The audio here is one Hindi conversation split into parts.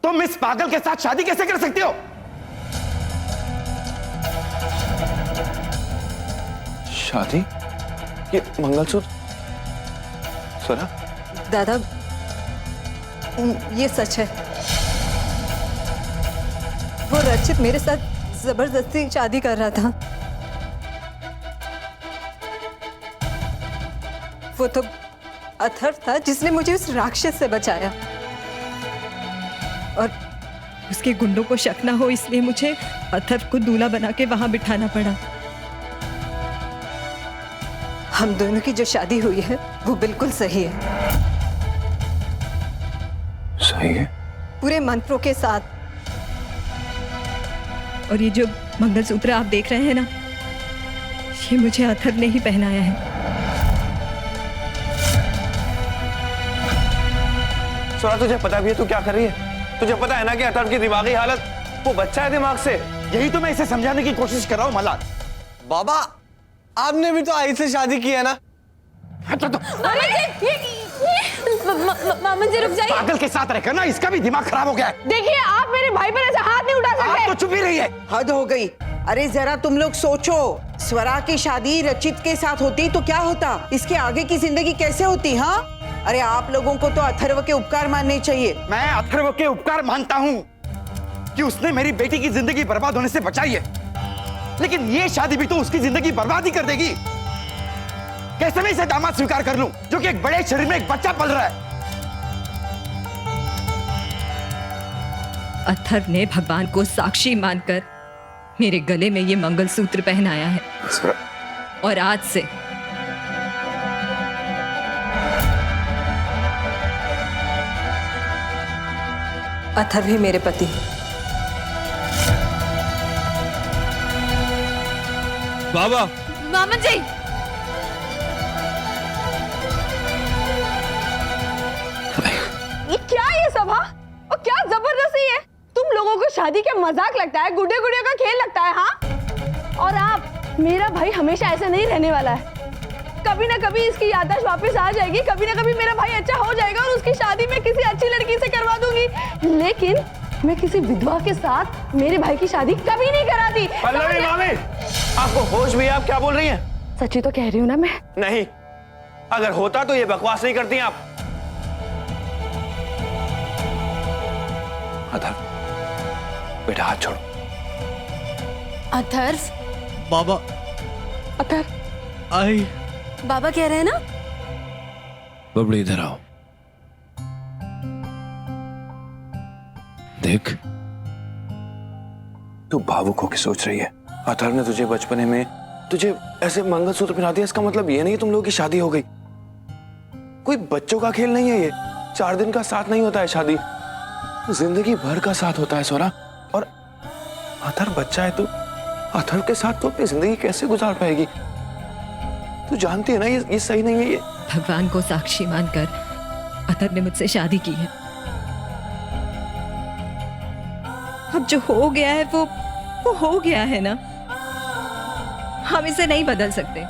तुम इस पागल के साथ शादी कैसे कर सकती हो? शादी? ये मंगलसूत्र? स्वरा? दादा, ये सच है। वो रचित मेरे साथ जबरदस्ती शादी कर रहा था। वो तो अथर्व था जिसने मुझे उस राक्षस से बचाया, और उसके गुंडों को शक न हो इसलिए मुझे अथर्व को दूल्हा बना के वहां बिठाना पड़ा। हम दोनों की जो शादी हुई है वो बिल्कुल सही है। सही है? पूरे मंत्रों के साथ। और ये जो मंगलसूत्र आप देख रहे हैं ना, ये मुझे अथर्व ने ही पहनाया है। स्वरा, तुझे पता भी है तू क्या कर रही है? तुझे पता है ना कि अथर्व की दिमागी हालत, वो बच्चा है दिमाग से। यही तो मैं इसे समझाने की कोशिश कर रहा हूं मल्हार। बाबा, आपने भी तो आई से शादी की है ना? मामा जी रुक जाइए। पागल के साथ रहकर ना इसका भी दिमाग खराब हो गया है। देखिए, आप मेरे भाई पर ऐसे हाथ नहीं उठा आप सकते। तो चुप ही रही है। हद हो गई। अरे जरा तुम लोग सोचो, स्वरा की शादी रचित के साथ होती तो क्या होता? इसके आगे की जिंदगी कैसे होती? हाँ, अरे आप लोगों को तो अथर्व के उपकार मानने चाहिए। मैं अथर्व के उपकार मानता हूं कि उसने मेरी बेटी की जिंदगी बर्बाद होने से बचाई है, लेकिन ये शादी भी तो उसकी जिंदगी बर्बाद ही कर देगी। कैसे मैं इसे दामाद स्वीकार कर लूं जो कि एक बड़े शरीर में एक बच्चा पल रहा है? अथर्व ने भगवान को साक्षी मानकर मेरे गले में ये मंगलसूत्र पहनाया है, और आज से अथर्व ही मेरे पति। बाबा, मामा जी, ये क्या ये सब? हाँ, और क्या जबरदस्ती है? तुम लोगों को शादी के मजाक लगता है, गुड्डे गुड़िया का खेल लगता है। हाँ, और आप, मेरा भाई हमेशा ऐसे नहीं रहने वाला है। कभी ना कभी इसकी याददाश्त वापस आ जाएगी, कभी ना कभी मेरा भाई अच्छा हो जाएगा और उसकी शादी मैं किसी अच्छी लड़की से करवा दूंगी। लेकिन मैं किसी विधवा के साथ मेरे भाई की शादी कभी नहीं करा दी। पल्लवी मामी, आपको होश भी है? आप क्या बोल रही हैं? सच्ची तो कह रही हूँ ना मैं। नहीं, अगर होता तो ये बकवास नहीं करती आप। अथर्व, बेटा हाथ छोड़ो। अथर्व, बाबा, अथर्व, आई। बाबा कह रहे हैं ना? बबड़ी इधर आओ। देख, तू भावुक होकर सोच रही है। अथर्व ने तुझे बचपने में तुझे ऐसे मंगलसूत्र पहना दिया, इसका मतलब ये नहीं तुम लोगों की शादी हो गई। कोई बच्चों का खेल नहीं है ये। 4 दिन का साथ नहीं होता है शादी, जिंदगी भर का साथ होता है स्वरा। और अथर्व बच्चा है, तो अथर्व के साथ तो अपनी जिंदगी कैसे गुजार पाएगी? तू जानती है ना ये सही नहीं है। ये भगवान को साक्षी मानकर अथर्व ने मुझसे शादी की है। अब जो हो गया है वो हो गया है ना, हम इसे नहीं बदल सकते।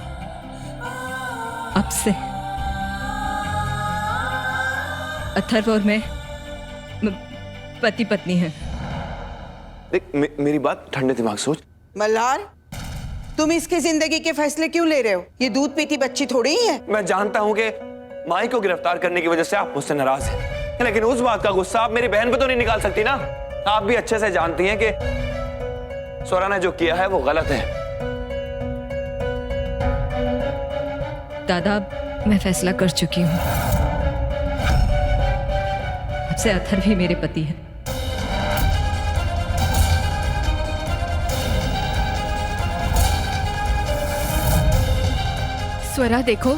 अब से अथर्व और मैं पति पत्नी हैं। देख, मेरी बात ठंडे दिमाग सोच। मल्हार, तुम इसकी जिंदगी के फैसले क्यों ले रहे हो? ये दूध पीती बच्ची थोड़ी ही है। मैं जानता हूं कि माई को गिरफ्तार करने की वजह से आप मुझसे नाराज हैं, लेकिन उस बात का गुस्सा आप मेरी बहन पे तो नहीं निकाल सकती ना। आप भी अच्छे से जानती हैं कि स्वरा ने जो किया है वो गलत है। दादा, मैं फैसला कर चुकी हूँ। अब से अथर्व ही मेरे पति है। स्वरा देखो,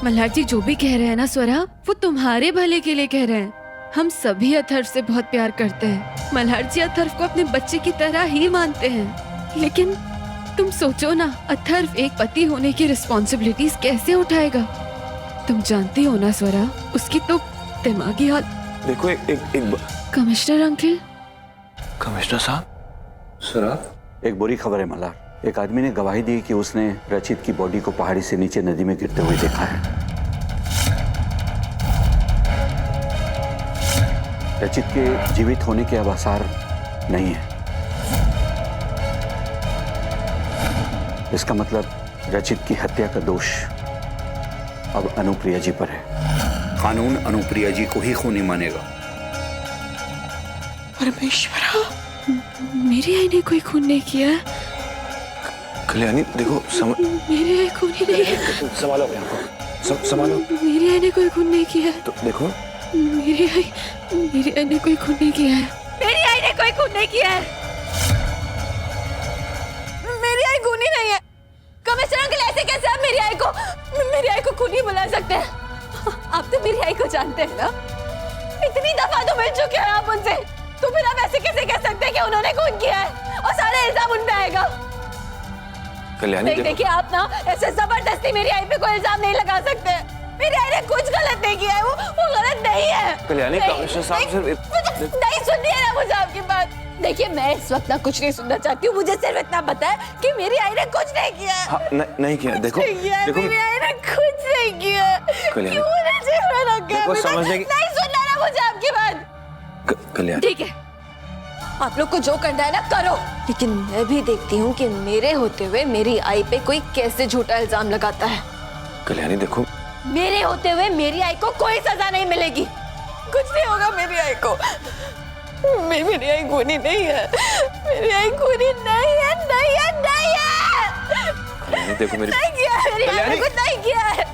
मल्हार जी जो भी कह रहे हैं ना स्वरा, वो तुम्हारे भले के लिए कह रहे हैं। हम सभी अथर्व से बहुत प्यार करते हैं। मल्हार जी अथर्व को अपने बच्चे की तरह ही मानते हैं। लेकिन तुम सोचो ना, अथर्व एक पति होने की रिस्पॉन्सिबिलिटीज कैसे उठाएगा? तुम जानती हो ना स्वरा, उसकी तो दिमागी हाल। देखो एक कमिश्नर अंकल। कमिश्नर साहब। स्वरा, एक बुरी खबर है मल्हार। एक आदमी ने गवाही दी कि उसने रचित की बॉडी को पहाड़ी से नीचे नदी में गिरते हुए देखा है। रचित के जीवित होने के अब आसार नहीं है। इसका मतलब रचित की हत्या का दोष अब अनुप्रिया जी पर है। कानून अनुप्रिया जी को ही खूनी मानेगा। परमेश्वरा, मेरी आई ने कोई खून नहीं किया है। कल्याणी देखो मेरी आई खून ही नहीं है। संभालो अपने आप को, संभालो। मेरी आई ने कोई खून नहीं किया है। तो देखो मेरी आई ने कोई खून नहीं किया है। मेरी आई ने कोई खून नहीं किया है। मेरी आई खूनी नहीं है। कमिश्नर अंकल, ऐसे कैसे आप मेरी आई को खूनी बुला सकते हैं? आप तो मेरी आई को जानते हैं ना, इतनी दफा तो मिल चुके हैं आप उनसे, तो फिर आप ऐसे कैसे कह सकते हैं कि उन्होंने खून किया है और सारा इल्जाम उन पे आएगा? कल्याणी देखिए, आप ना ऐसे जबरदस्ती मेरी आई पे कोई इल्जाम नहीं लगा सकते। मेरी आई ने कुछ गलत नहीं किया है, वो गलत नहीं है। कल्याणी, कमिश्नर साहब सिर्फ नहीं सुननी है ना मुझे आपकी बात। देखिए, मैं इस वक्त ना कुछ नहीं सुनना चाहती हूँ। मुझे सिर्फ इतना पता है कि मेरी आई ने कुछ नहीं किया है। हाँ, नहीं किया। देखो देखो मेरी आई ने कुछ नहीं किया। कल्याणी, क्यों मुझे चेहरा लग गया? देखो, समझने की नहीं सुनना ना मुझे आपकी बात। कल्याणी ठीक है, आप लोग को जो करना है ना करो, लेकिन मैं भी देखती हूँ कि मेरे होते हुए मेरी आई पे कोई कैसे झूठा इल्जाम लगाता है। कल्याणी देखो, मेरे होते हुए मेरी आई को कोई सजा नहीं मिलेगी। कुछ नहीं होगा मेरी आई को। मेरी आई खूनी नहीं है। मेरी आई खूनी नहीं है, नहीं है, नहीं है। कल्याणी देखो मेरी, नहीं किया है, मेरी आई ने कुछ नहीं किया है।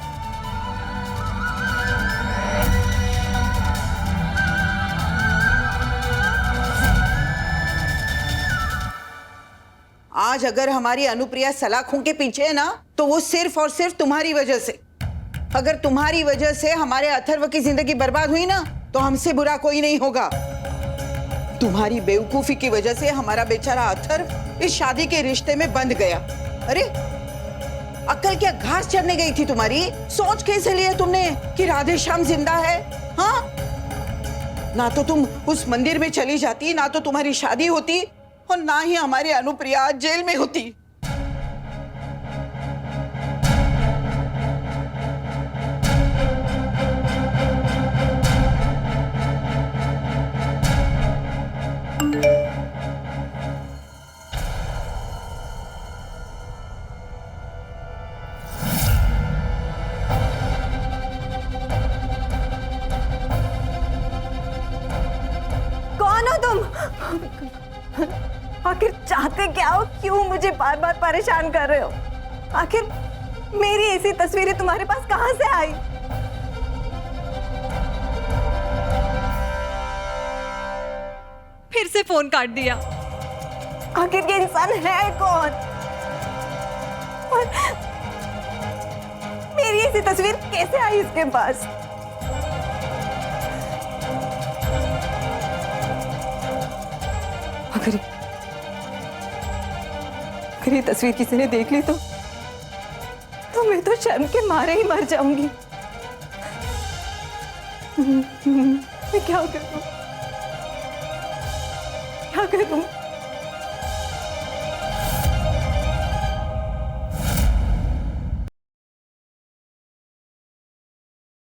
आज अगर हमारी अनुप्रिया सलाखों के पीछे है ना, तो वो सिर्फ और सिर्फ तुम्हारी वजह से। अगर तुम्हारी वजह से हमारे अथर्व की जिंदगी बर्बाद हुई ना, तो हमसे बुरा कोई नहीं होगा। तुम्हारी बेवकूफी की वजह से हमारा बेचारा अथर्व इस शादी के रिश्ते में बंध गया। अरे अक्ल क्या घास चरने गई थी तुम्हारी? सोच कैसे लिया तुमने कि राधे श्याम जिंदा है? हाँ, ना तो तुम उस मंदिर में चली जाती, ना तो तुम्हारी शादी होती, और ना ही हमारी अनुप्रिया आज जेल में होती। कौन हो तुम? आखिर चाहते क्या हो? क्यों मुझे बार बार परेशान कर रहे हो? आखिर मेरी ऐसी तस्वीरें तुम्हारे पास कहां से आई? फिर से फोन काट दिया। आखिर ये इंसान है कौन? और मेरी ऐसी तस्वीर कैसे आई इसके पास? अगर ये तस्वीर किसी ने देख ली तो मैं तो शर्म के मारे ही मर जाऊंगी। मैं क्या करूं? क्या करूं?